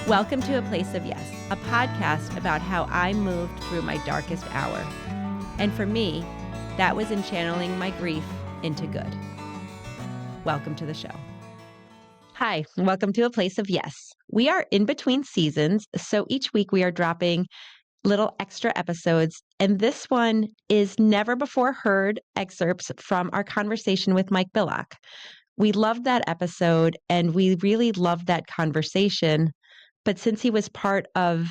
Welcome to A Place of Yes, a podcast about how I moved through my darkest hour. And for me, that was in channeling my grief into good. Welcome to the show. Hi, welcome to A Place of Yes. We are in between seasons, so each week we are dropping little extra episodes, and this one is never before heard excerpts from our conversation with Mike Billock. We loved that episode, and we really loved that conversation. But since he was part of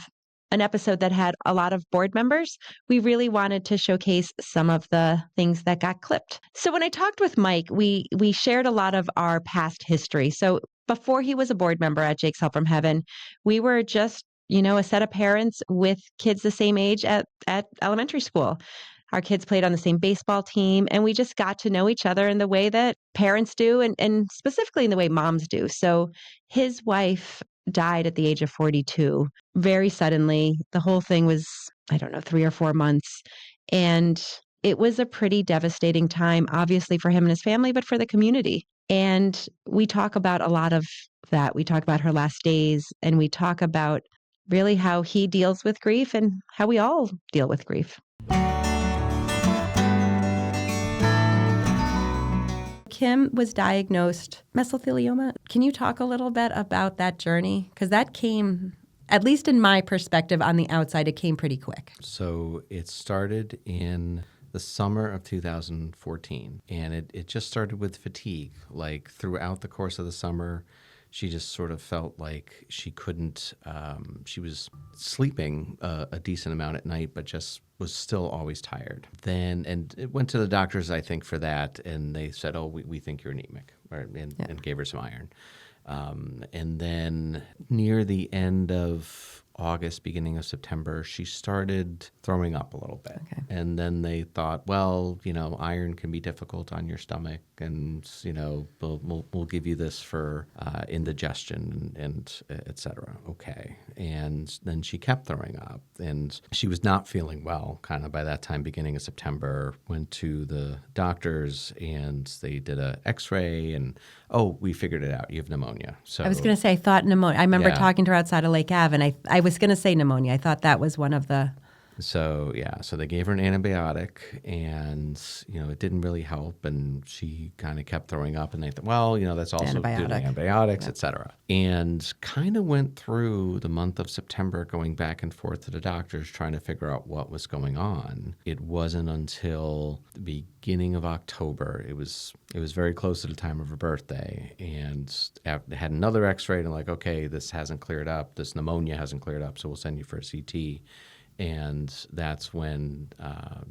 an episode that had a lot of board members, we really wanted to showcase some of the things that got clipped. So when I talked with Mike, we shared a lot of our past history. So before he was a board member at Jake's Help from Heaven, we were just, a set of parents with kids the same age at elementary school. Our kids played on the same baseball team, and we just got to know each other in the way that parents do, and specifically in the way moms do. So his wife died at the age of 42 very suddenly. The whole thing was, 3 or 4 months. And it was a pretty devastating time, obviously for him and his family, but for the community. And we talk about a lot of that. We talk about her last days, and we talk about really how he deals with grief and how we all deal with grief. Kim was diagnosed mesothelioma. Can you talk a little bit about that journey? Because that came, at least in my perspective on the outside, it came pretty quick. So it started in the summer of 2014, and it just started with fatigue. Like throughout the course of the summer, she just sort of felt like she couldn't, she was sleeping a decent amount at night, but just was still always tired. And it went to the doctors, I think, for that, and they said, oh, we think you're anemic, and gave her some iron. And then near the end of August, beginning of September, she started throwing up a little bit. Okay. And then they thought, well, iron can be difficult on your stomach, and, we'll give you this for indigestion and et cetera. Okay. And then she kept throwing up, and she was not feeling well kind of by that time, beginning of September. Went to the doctors, and they did a x-ray, and, oh, we figured it out. You have pneumonia. So I was going to say, I thought pneumonia. I remember talking to her outside of Lake Ave, and I was going to say pneumonia. I thought that was one of the... So they gave her an antibiotic, and, it didn't really help, and she kind of kept throwing up, and they thought, well, that's also due to antibiotics, et cetera. And kind of went through the month of September going back and forth to the doctors trying to figure out what was going on. It wasn't until the beginning of October, it was very close to the time of her birthday, and had another x-ray, and like, okay, this hasn't cleared up, this pneumonia hasn't cleared up, so we'll send you for a CT. And that's when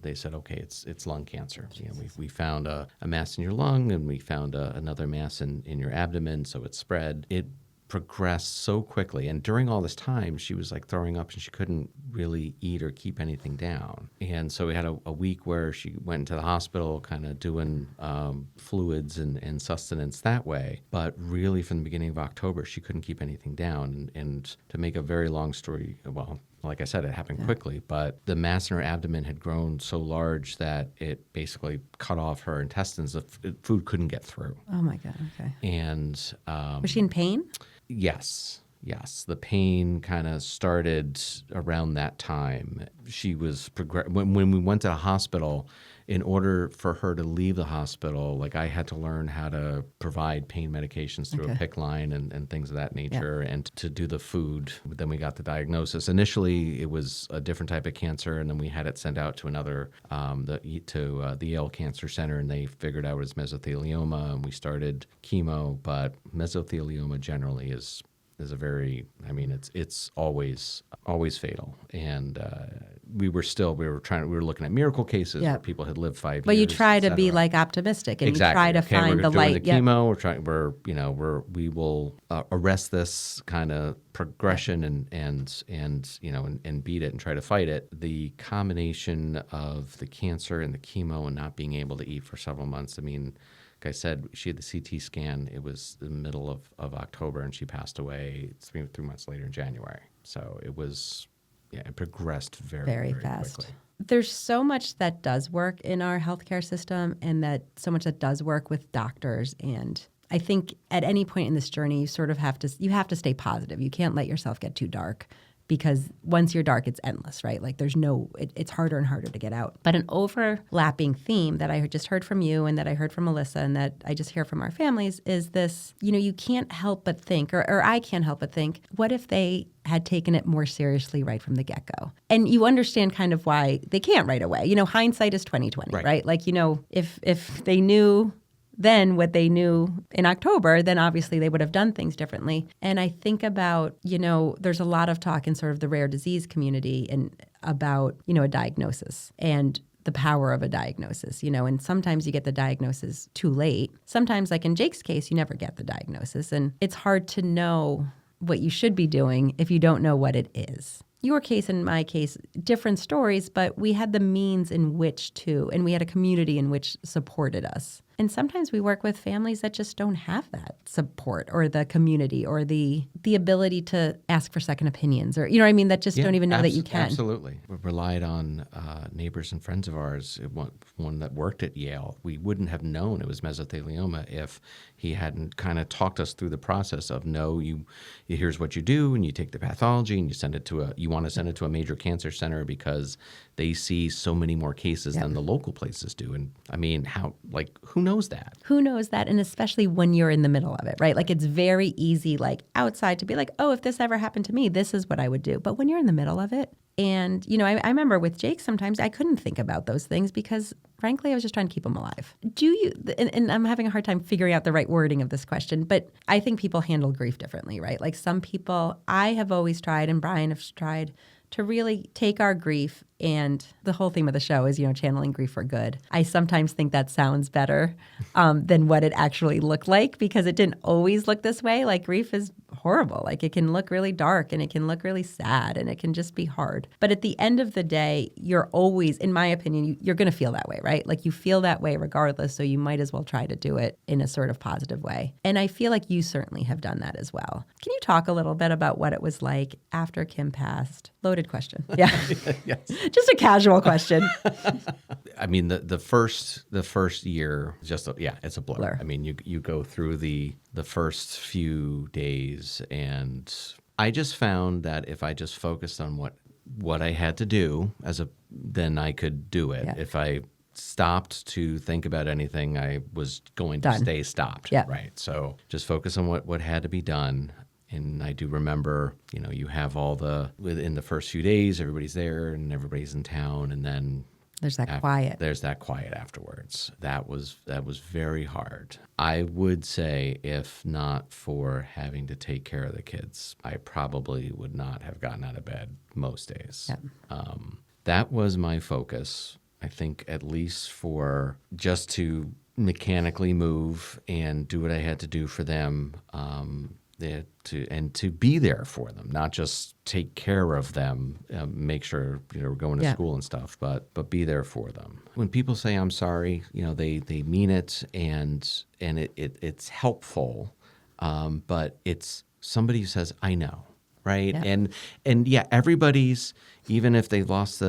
they said, okay, it's lung cancer. We found a mass in your lung, and we found another mass in your abdomen, so it spread. It progressed so quickly. And during all this time, she was like throwing up, and she couldn't really eat or keep anything down. And so we had a week where she went into the hospital kind of doing fluids and sustenance that way. But really from the beginning of October, she couldn't keep anything down. And to make a very long story, like I said, it happened quickly, but the mass in her abdomen had grown so large that it basically cut off her intestines. The food couldn't get through. Oh, my God. Okay. And was she in pain? Yes. The pain kind of started around that time. She was when we went to the hospital. In order for her to leave the hospital, like I had to learn how to provide pain medications through a PICC line and things of that nature, and to do the food. Then we got the diagnosis. Initially, it was a different type of cancer, and then we had it sent out to another, the Yale Cancer Center, and they figured out it was mesothelioma, and we started chemo. But mesothelioma generally is a very, it's always fatal. And we were looking at miracle cases where people had lived 5 years. But you try to be like optimistic, and exactly. You try to find the light. The chemo, we will arrest this kind of progression and beat it and try to fight it. The combination of the cancer and the chemo and not being able to eat for several months, like I said, she had the CT scan. It was the middle of October, and she passed away 3 months later in January. So it was, it progressed very fast. Quickly. There's so much that does work in our healthcare system, and so much that does work with doctors and I think at any point in this journey, you have to stay positive. You can't let yourself get too dark, because once you're dark, it's endless, right? Like it's harder and harder to get out. But an overlapping theme that I just heard from you and that I heard from Melissa and that I just hear from our families is this, you can't help but think, or I can't help but think, what if they had taken it more seriously right from the get-go? And you understand kind of why they can't right away. Hindsight is 20/20, right? Like, if they knew then what they knew in October, then obviously they would have done things differently. And I think about, there's a lot of talk in sort of the rare disease community and about, a diagnosis and the power of a diagnosis, and sometimes you get the diagnosis too late. Sometimes, like in Jake's case, you never get the diagnosis. And it's hard to know what you should be doing if you don't know what it is. Your case and my case, different stories, but we had the means in which to, and we had a community in which supported us. And sometimes we work with families that just don't have that support or the community or the ability to ask for second opinions or, that just don't even know that you can. Absolutely. We relied on neighbors and friends of ours, one that worked at Yale. We wouldn't have known it was mesothelioma if he hadn't kind of talked us through the process of, here's what you do, and you take the pathology and you send it to you want to send it to a major cancer center because they see so many more cases than the local places do. And I mean, who knows that? Who knows that? And especially when you're in the middle of it, right? Like it's very easy, like outside to be like, oh, if this ever happened to me, this is what I would do. But when you're in the middle of it, and, I remember with Jake, sometimes I couldn't think about those things because, frankly, I was just trying to keep him alive. And I'm having a hard time figuring out the right wording of this question, but I think people handle grief differently, right? Like some people, I have always tried, and Brian has tried, to really take our grief, and the whole theme of the show is, channeling grief for good. I sometimes think that sounds better than what it actually looked like, because it didn't always look this way. Like grief is horrible. Like it can look really dark and it can look really sad and it can just be hard. But at the end of the day, you're always, in my opinion, you're going to feel that way, right? Like you feel that way regardless. So you might as well try to do it in a sort of positive way. And I feel like you certainly have done that as well. Can you talk a little bit about what it was like after Kim passed? Loaded question. Yeah. Yes. Just a casual question. I mean, the first year, it's a blur. I mean, you go through the first few days, and I just found that if I just focused on what I had to do then I could do it. Yeah. If I stopped to think about anything, I was going to stay stopped. Yeah. Right. So just focus on what had to be done. And I do remember, you have within the first few days, everybody's there and everybody's in town. And then there's that quiet. There's that quiet afterwards. That was very hard. I would say if not for having to take care of the kids, I probably would not have gotten out of bed most days. Yeah. That was my focus, I think, at least for just to mechanically move and do what I had to do for them. To be there for them, not just take care of them, make sure we're going to school and stuff, but be there for them. When people say I'm sorry, they mean it, and it's helpful, but it's somebody who says I know, right? Yeah. And everybody's, even if they lost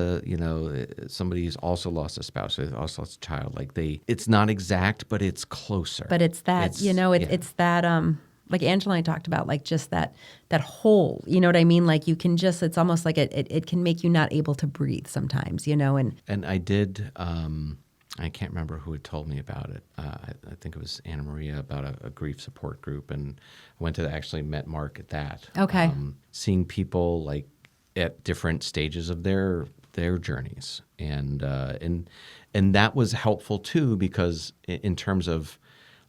somebody's also lost a spouse, or also lost a child, it's not exact, but it's closer. But it's that it's that. Like Angela and I talked about, like just that hole, you know what I mean? Like you can just, it's almost like it can make you not able to breathe sometimes, And I did, I can't remember who had told me about it. I think it was Anna Maria, about a grief support group. And I went to actually met Mark at that. Okay. Seeing people like at different stages of their journeys. And that was helpful too, because in terms of,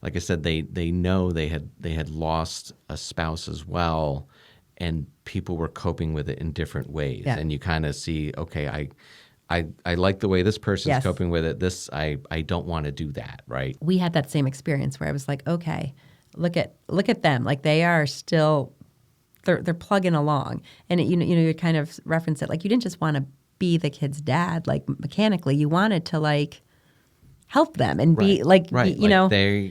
like I said, they know they had lost a spouse as well, and people were coping with it in different ways. Yeah. And you kind of see, okay, I like the way this person's coping with it. This I don't want to do that, right? We had that same experience where I was like, okay, look at them, like they are still they're plugging along, and you kind of reference it, like you didn't just want to be the kid's dad, like mechanically, you wanted to like help them and be like, they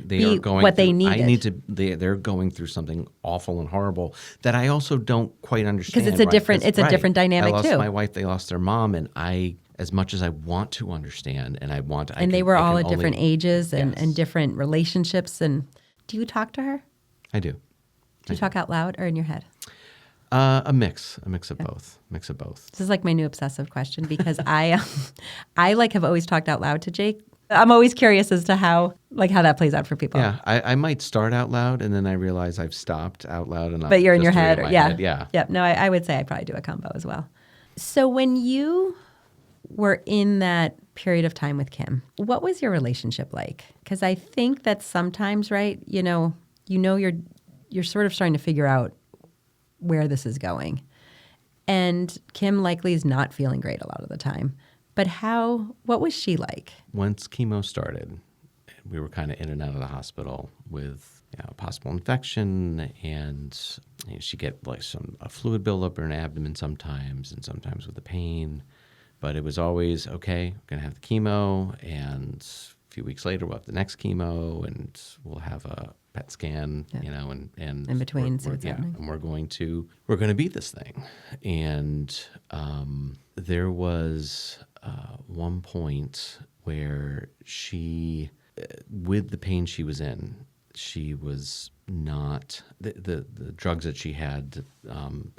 be are going what through, they needed. They're going through something awful and horrible that I also don't quite understand. Because it's a different dynamic too. I lost my wife, they lost their mom, and as much as I want to understand, and they were all at different ages and different relationships. And Do you talk to her? I do. Do you talk out loud or in your head? A mix of both. This is like my new obsessive question because I have always talked out loud to Jake. I'm always curious as to how that plays out for people. Yeah, I might start out loud and then I realize I've stopped out loud enough. But you're in your head. Head. Yeah. Yep. No, I would say I probably do a combo as well. So when you were in that period of time with Kim, what was your relationship like? Because I think that sometimes, right, you're sort of starting to figure out where this is going. And Kim likely is not feeling great a lot of the time. But what was she like? Once chemo started, we were kind of in and out of the hospital with possible infection, and she'd get like a fluid buildup in her abdomen sometimes, and sometimes with the pain. But it was always, okay, we're going to have the chemo, and a few weeks later we'll have the next chemo, and we'll have a PET scan, and in between, see what's happening. And we're going to beat this thing. And there was one point where she, with the pain she was in, she was not the drugs that she had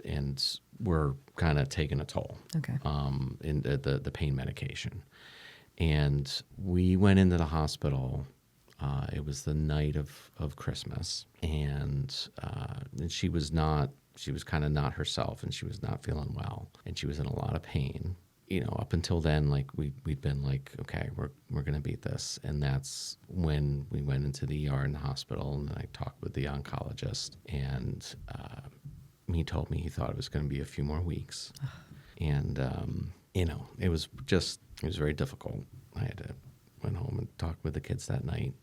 and were kind of taking a toll. Okay. In the pain medication, and we went into the hospital. It was the night of Christmas, and she was kind of not herself, and she was not feeling well, and she was in a lot of pain. Up until then, like we'd been like, okay, we're gonna beat this, and that's when we went into the ER in the hospital, and I talked with the oncologist, and he told me he thought it was going to be a few more weeks, and it was very difficult. Went home and talked with the kids that night.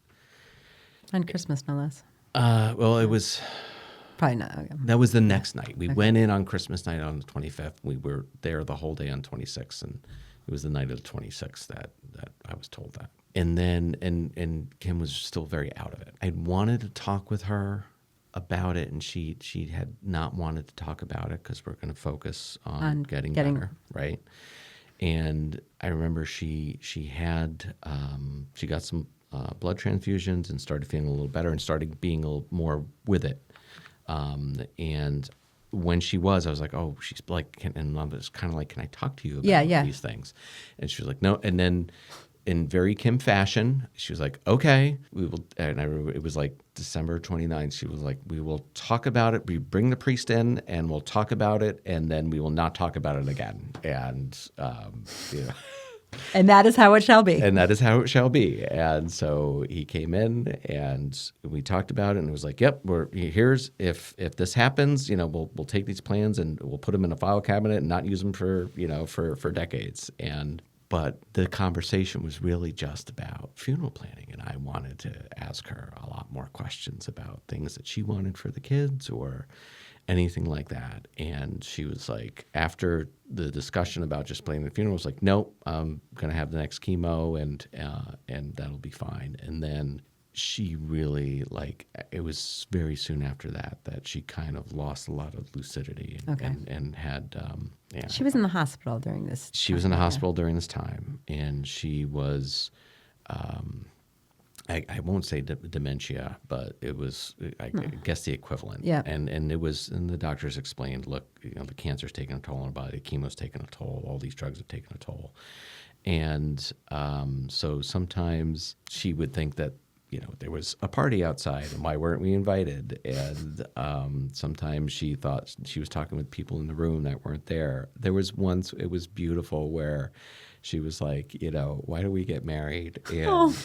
On Christmas, no less. Well, it was probably not. Okay. That was the next night. We went in on Christmas night on the 25th. We were there the whole day on 26th, and it was the night of the 26th that I was told that. And then and Kim was still very out of it. I wanted to talk with her about it, and she had not wanted to talk about it because we're going to focus on getting better, right? And I remember she had she got some blood transfusions and started feeling a little better and started being a little more with it. And when she was, I was like, oh, she's like, and I was kind of like, can I talk to you about these things? And she was like, no. And then in very Kim fashion, she was like, okay, we will. And I remember it was like December 29th. She was like, we will talk about it. We bring the priest in and we'll talk about it. And then we will not talk about it again. And, And that is how it shall be. And that is how it shall be. And so he came in and we talked about it, and it was like, yep, here's if this happens, we'll take these plans and we'll put them in a file cabinet and not use them for decades. But the conversation was really just about funeral planning, and I wanted to ask her a lot more questions about things that she wanted for the kids or anything like that. And she was like, after the discussion about just planning the funeral, was like, nope, I'm going to have the next chemo and that'll be fine. And then she really, it was very soon after that she kind of lost a lot of lucidity and had, She was in the hospital during this time. She was in the hospital during this time, and she was, I won't say dementia, but it was, I guess, the equivalent. Yeah. And the doctors explained, look, the cancer's taking a toll on her body, the chemo's taking a toll, all these drugs have taken a toll. And so sometimes she would think that, there was a party outside and why weren't we invited? And sometimes she thought she was talking with people in the room that weren't there. There was once, it was beautiful, where she was like, why do we get married? And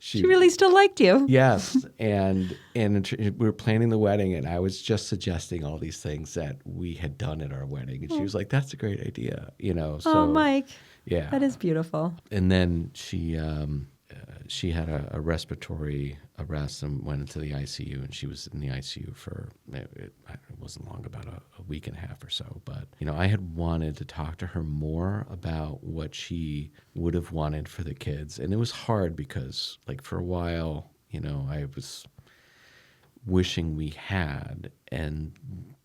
she really still liked you. Yes. And we were planning the wedding, and I was just suggesting all these things that we had done at our wedding. And she was like, that's a great idea, So, oh, Mike. Yeah. That is beautiful. And then she had a respiratory arrest and went into the ICU, and she was in the ICU for, it wasn't long, about a week and a half or so. But, I had wanted to talk to her more about what she would have wanted for the kids. And it was hard because, for a while, I was wishing we had. And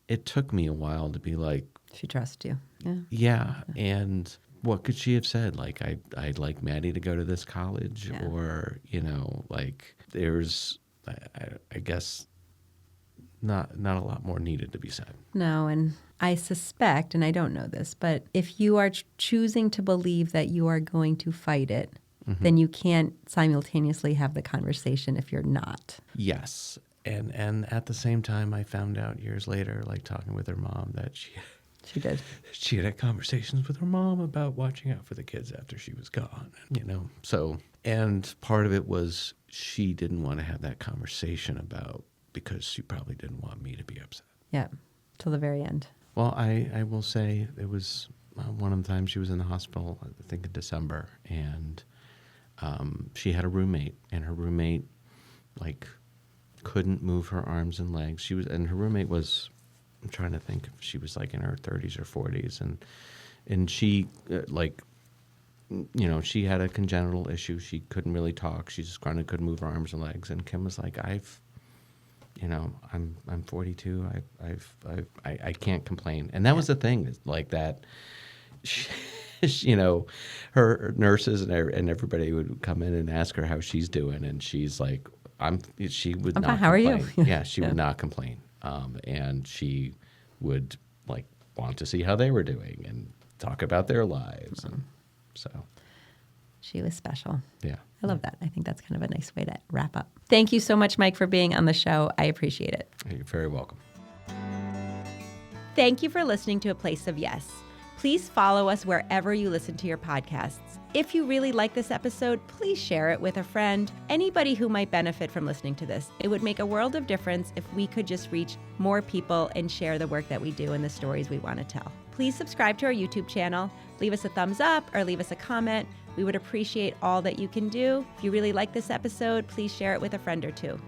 it took me a while to be like, she trusts you. Yeah. Yeah. And what could she have said? Like, I'd like Maddie to go to this college, or, there's I guess not a lot more needed to be said. No, and I suspect, and I don't know this, but if you are choosing to believe that you are going to fight it, then you can't simultaneously have the conversation if you're not. Yes. And at the same time, I found out years later, like talking with her mom, that she did. She had conversations with her mom about watching out for the kids after she was gone, you know. So, and part of it was she didn't want to have that conversation because she probably didn't want me to be upset. Yeah, till the very end. Well, I will say it was one of the times she was in the hospital, I think in December, and she had a roommate, and her roommate, like, couldn't move her arms and legs. And her roommate was, I'm trying to think if she was like in her 30s or 40s, and she she had a congenital issue. She couldn't really talk. She just couldn't move her arms and legs. And Kim was like, I'm 42. I can't complain. And that was the thing, like that. Her nurses and everybody would come in and ask her how she's doing, and she's like, she would not complain. How are you? Yeah, she would not complain. And she would like want to see how they were doing and talk about their lives. And so she was special. Yeah. I love that. I think that's kind of a nice way to wrap up. Thank you so much, Mike, for being on the show. I appreciate it. You're very welcome. Thank you for listening to A Place of Yes. Please follow us wherever you listen to your podcasts. If you really like this episode, please share it with a friend, anybody who might benefit from listening to this. It would make a world of difference if we could just reach more people and share the work that we do and the stories we want to tell. Please subscribe to our YouTube channel, leave us a thumbs up or leave us a comment. We would appreciate all that you can do. If you really like this episode, please share it with a friend or two.